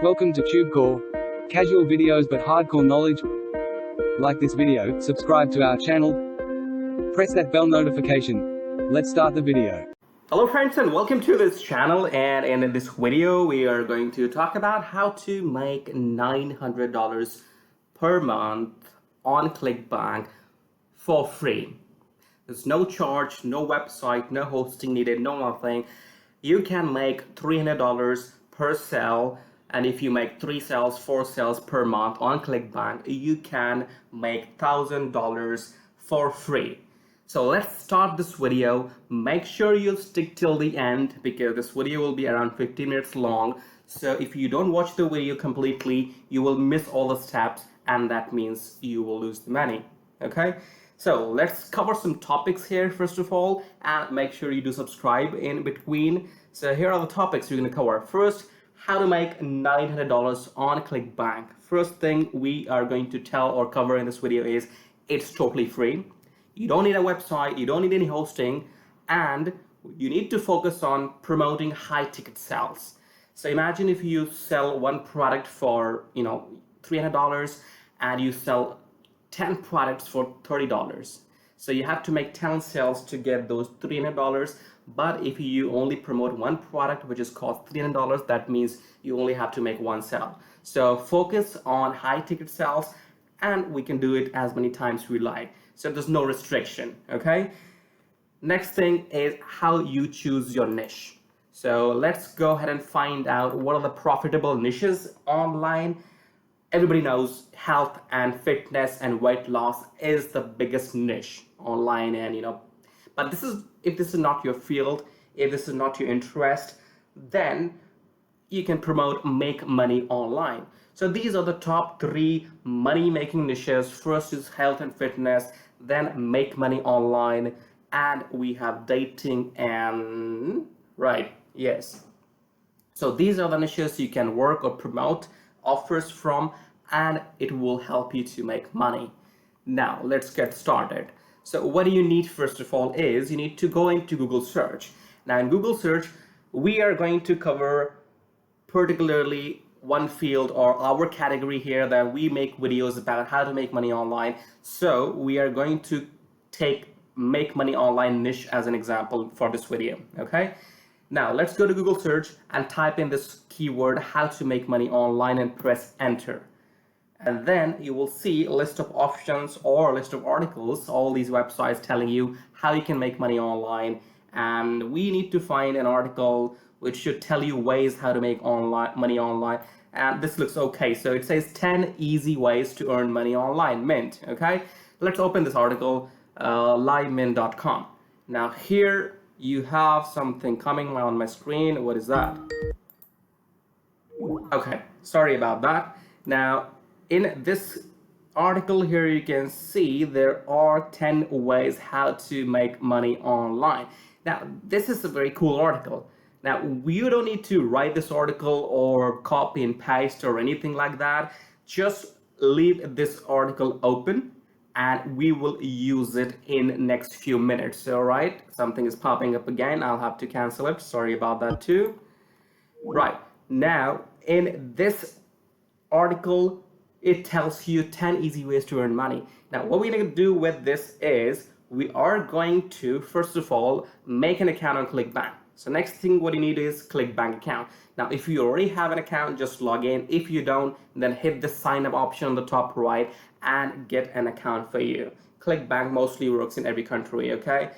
Welcome to TubeCore. Casual videos but hardcore knowledge. Like this video, subscribe to our channel, press that bell notification. Let's start the video. Hello friends and welcome to this channel, and in this video we are going to talk about how to make $900 per month on Clickbank for free. There's no charge, no website, no hosting needed, no nothing. You can make $300 per sale, and if you make 3 sales, 4 sales per month on Clickbank, you can make $1,000 for free. So let's start this video. Make sure you stick till the end because this video will be around 15 minutes long. So if you don't watch the video completely, you will miss all the steps, and that means you will lose the money. Okay? So let's cover some topics here first of all, and make sure you do subscribe in between. So here are the topics we're going to cover. First, how to make $900 on Clickbank. First thing we are going to tell or cover in this video is it's totally free. You don't need a website, you don't need any hosting, and you need to focus on promoting high ticket sales. So imagine if you sell one product for $300 and you sell 10 products for $30. So you have to make 10 sales to get those $300. But if you only promote one product which is cost $300, that means you only have to make one sale. So focus on high ticket sales, and we can do it as many times we like. So there's no restriction, okay? Next thing is how you choose your niche. So let's go ahead and find out what are the profitable niches online. Everybody knows health and fitness and weight loss is the biggest niche online, and but if this is not your field, if this is not your interest, then you can promote make money online. So these are the top 3 money making niches. First is health and fitness, then make money online, and we have dating and yes. So these are the niches you can work or promote offers from, and it will help you to make money. Now let's get started. So what do you need first of all is you need to go into Google search. Now in Google search, we are going to cover particularly one field or our category here that we make videos about how to make money online. So we are going to take make money online niche as an example for this video, okay? Now let's go to Google search and type in this keyword how to make money online and press enter. And then you will see a list of options or a list of articles, all these websites telling you how you can make money online. And we need to find an article which should tell you ways how to make money online. And this looks okay. So it says 10 easy ways to earn money online, Mint, okay? Let's open this article, livemint.com. Now here you have something coming on my screen. What is that? Okay, sorry about that. Now, in this article here, you can see there are 10 ways how to make money online. Now, this is a very cool article. Now, you don't need to write this article or copy and paste or anything like that. Just leave this article open and we will use it in next few minutes. All right, something is popping up again. I'll have to cancel it. Sorry about that too. Right, now in this article, it tells you 10 easy ways to earn money. Now, what we're going to do with this is we are going to, first of all, make an account on Clickbank. So next thing what you need is Clickbank account. Now, if you already have an account, just log in. If you don't, then hit the sign up option on the top right and get an account for you. Clickbank mostly works in every country, okay?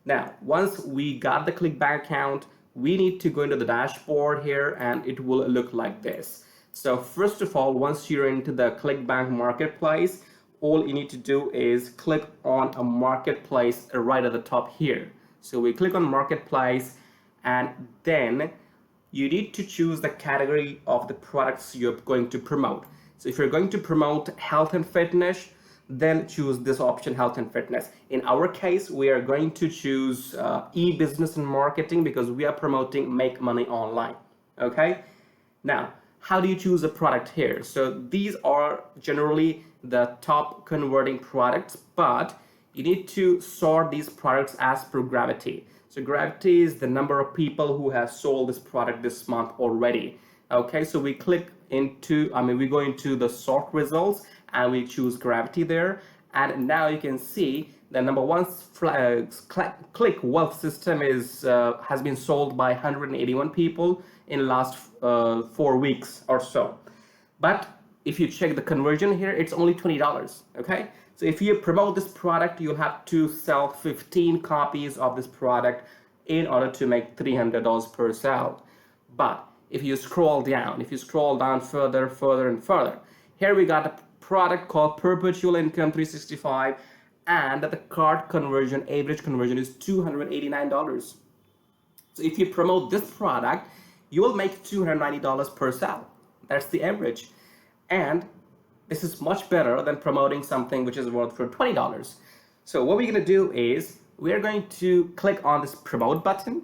Now, once we got the Clickbank account, we need to go into the dashboard here, and it will look like this. So first of all, once you're into the Clickbank marketplace, all you need to do is click on a marketplace right at the top here. So we click on marketplace, and then you need to choose the category of the products you're going to promote. So if you're going to promote health and fitness, then choose this option, health and fitness. In our case, we are going to choose e-business and marketing because we are promoting make money online, okay? Now, how do you choose a product here? So these are generally the top converting products, but you need to sort these products as per gravity. So gravity is the number of people who have sold this product this month already. Okay, so we click into, we go into the sort results and we choose gravity there. And now you can see the number one click wealth system is has been sold by 181 people in last 4 weeks or so. But if you check the conversion here, it's only $20. Okay, so if you promote this product, you'll have to sell 15 copies of this product in order to make $300 per sale. But if you scroll down further and further, here we got a product called Perpetual Income 365, and the cart conversion, average conversion is $289. So if you promote this product, you will make $290 per sale. That's the average. And this is much better than promoting something which is worth for $20. So what we're going to do is we're going to click on this promote button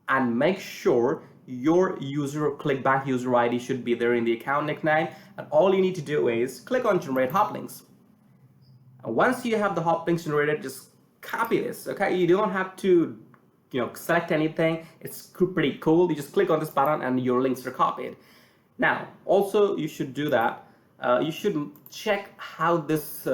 and make sure your Clickbank user ID should be there in the account nickname. And all you need to do is click on generate hop links. And once you have the hop links generated, just copy this. Okay, you don't have to select anything. It's pretty cool. You just click on this button and your links are copied. Now also you should do that. You should check how this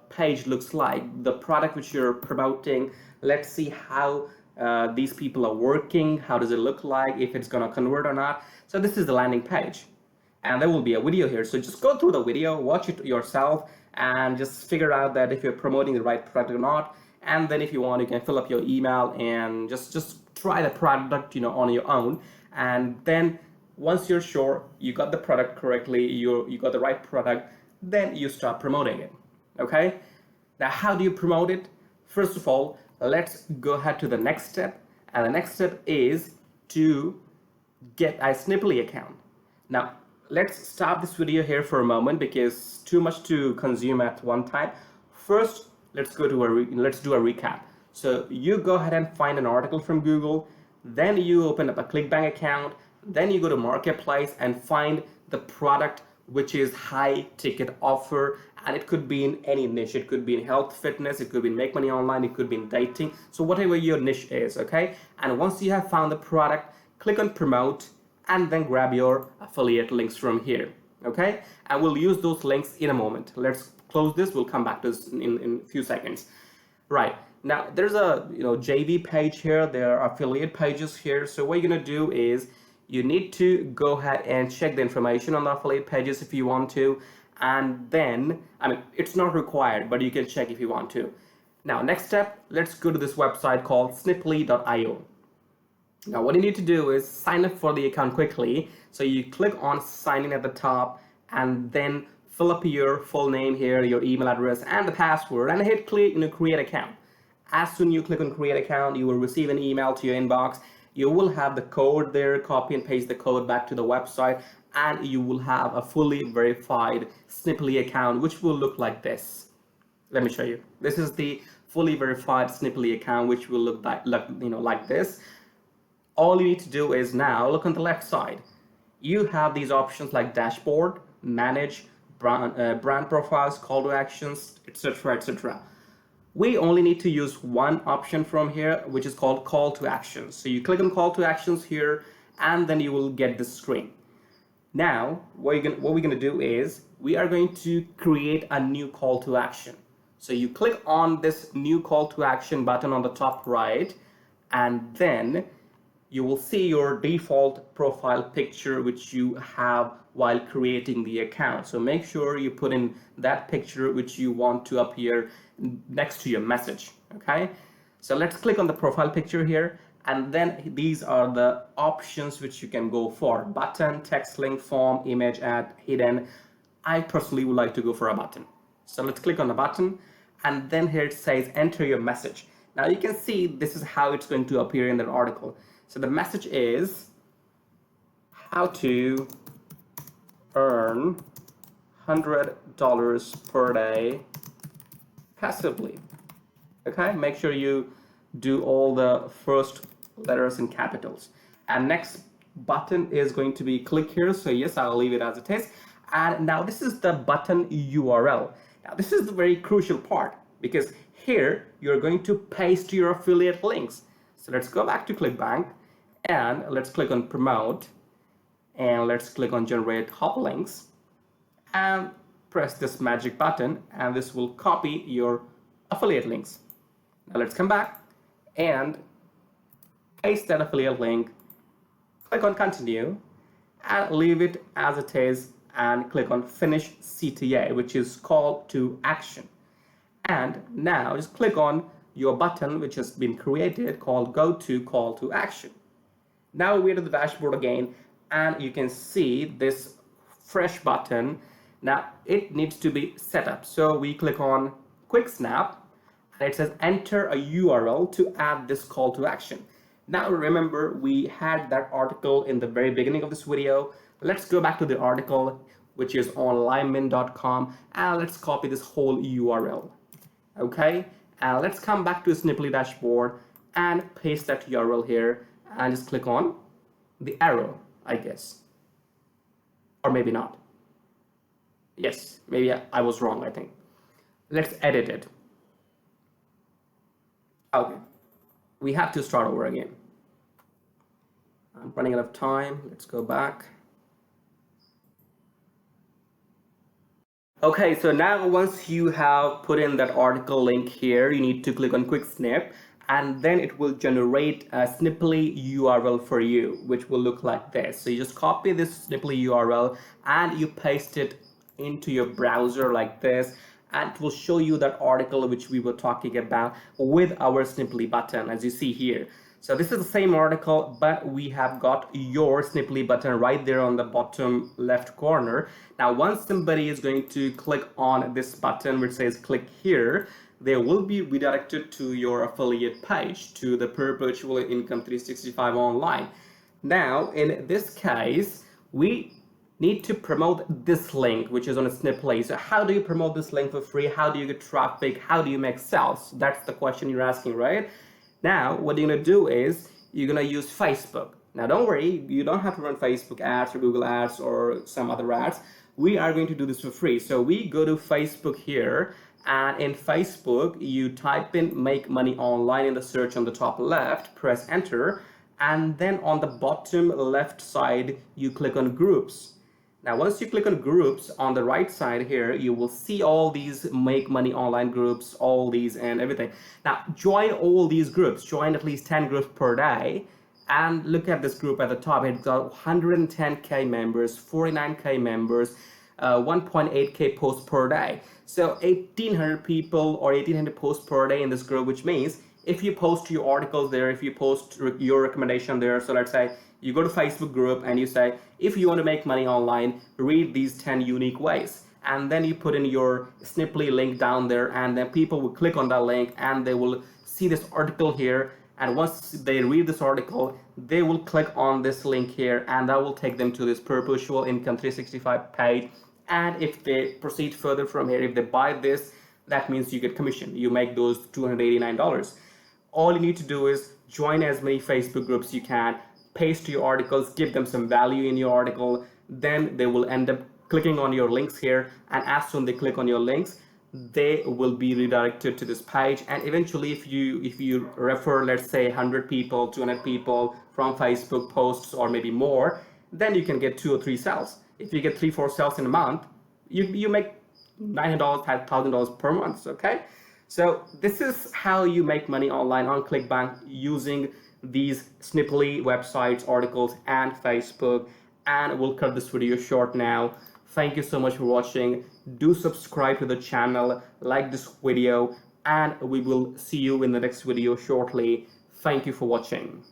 page looks like, the product which you're promoting. Let's see how these people are working. How does it look like, if it's gonna convert or not. So this is the landing page, and there will be a video here. So just go through the video, watch it yourself, and just figure out that if you're promoting the right product or not. And then if you want, you can fill up your email and just try the product on your own. And then once you're sure you got the product correctly, you got the right product, then you start promoting it. Okay, now how do you promote it? First of all, let's go ahead to the next step, and the next step is to get a Snipply account. Now let's stop this video here for a moment because too much to consume at one time. First, let's do a recap. So you go ahead and find an article from Google, then you open up a Clickbank account, then you go to Marketplace and find the product which is high ticket offer, and it could be in any niche. It could be in health, fitness, it could be in make money online, it could be in dating. So whatever your niche is, okay? And once you have found the product, click on promote and then grab your affiliate links from here, okay? And we'll use those links in a moment. Let's close this, we'll come back to this in a few seconds. Right, now there's a JV page here, there are affiliate pages here. So what you're gonna do is you need to go ahead and check the information on the affiliate pages if you want to, and then, it's not required, but you can check if you want to. Now, next step, let's go to this website called snipply.io. Now, what you need to do is sign up for the account quickly. So you click on sign in at the top, and then fill up your full name here, your email address, and the password, and hit create account. As soon as you click on create account, you will receive an email to your inbox. You will have the code there, copy and paste the code back to the website, and you will have a fully verified Snipply account, which will look like this. Let me show you. This is the fully verified Snipply account, which will look like this. All you need to do is now look on the left side. You have these options like dashboard, manage, brand profiles, call to actions, etc., etc. We only need to use one option from here, which is called call to actions. So you click on call to actions here, and then you will get this screen. Now, what we're going to do is we are going to create a new call to action. So you click on this new call to action button on the top right, and then you will see your default profile picture which you have while creating the account. So make sure you put in that picture which you want to appear next to your message. Okay, so let's click on the profile picture here, and then these are the options which you can go for: button, text link, form, image, ad, hidden. I personally would like to go for a button. So let's click on the button, and then here it says enter your message. Now you can see this is how it's going to appear in that article. So the message is how to earn $100 per day passively. Okay, make sure you do all the first letters in capitals. And next button is going to be click here. So yes, I'll leave it as it is. And now this is the button URL. Now this is the very crucial part, because here you're going to paste your affiliate links. So let's go back to Clickbank and let's click on promote. and let's click on generate hop links and press this magic button, and this will copy your affiliate links. Now let's come back and paste that affiliate link, click on continue and leave it as it is, and click on finish CTA, which is call to action. And now just click on your button which has been created called go to call to action. Now we're to the dashboard again, and you can see this fresh button. Now it needs to be set up, so we click on quick snap and it says enter a URL to add this call to action. Now remember, we had that article in the very beginning of this video. Let's go back to the article, which is on lineman.com, and let's copy this whole URL. Okay, and let's come back to Sniply dashboard and paste that URL here and just click on the arrow, I guess, or maybe not. Yes, maybe I was wrong, I think. Let's edit it. Okay, we have to start over again. I'm running out of time. Let's go back. Okay, so now once you have put in that article link here, you need to click on quick snip, and then it will generate a Sniply URL for you, which will look like this. So you just copy this Sniply URL and you paste it into your browser like this, and it will show you that article which we were talking about with our Sniply button, as you see here. So this is the same article, but we have got your Sniply button right there on the bottom left corner. Now, once somebody is going to click on this button which says click here, they will be redirected to your affiliate page, to the Perpetual Income 365 online. Now, in this case, we need to promote this link, which is on a Sniply. So how do you promote this link for free? How do you get traffic? How do you make sales? That's the question you're asking, right? Now, what you're gonna do is you're gonna use Facebook. Now, don't worry, you don't have to run Facebook ads or Google ads or some other ads. We are going to do this for free. So we go to Facebook here, and in Facebook, you type in make money online in the search on the top left, press enter, and then on the bottom left side, you click on groups. Now, once you click on groups on the right side here, you will see all these make money online groups, all these and everything. Now, join all these groups, join at least 10 groups per day, and look at this group at the top. It's got 110K members, 49K members, 1.8K posts per day. So 1,800 people or 1,800 posts per day in this group, which means if you post your articles there, if you post your recommendation there, so let's say you go to Facebook group and you say, if you want to make money online, read these 10 unique ways. And then you put in your Sniply link down there, and then people will click on that link and they will see this article here. And once they read this article, they will click on this link here, and that will take them to this Perpetual Income 365 page. And if they proceed further from here, if they buy this, that means you get commission. You make those $289. All you need to do is join as many Facebook groups you can, paste your articles, give them some value in your article, then they will end up clicking on your links here, and as soon they click on your links, they will be redirected to this page. And eventually, if you refer, let's say 100 people, 200 people from Facebook posts or maybe more, then you can get 2 or 3 sales. If you get 3-4 sales in a month, you make $900, $1,000 per month. Okay, so this is how you make money online on Clickbank using these Sniply websites, articles, and Facebook. And we'll cut this video short now. Thank you so much for watching. Do subscribe to the channel, like this video, and we will see you in the next video shortly. Thank you for watching.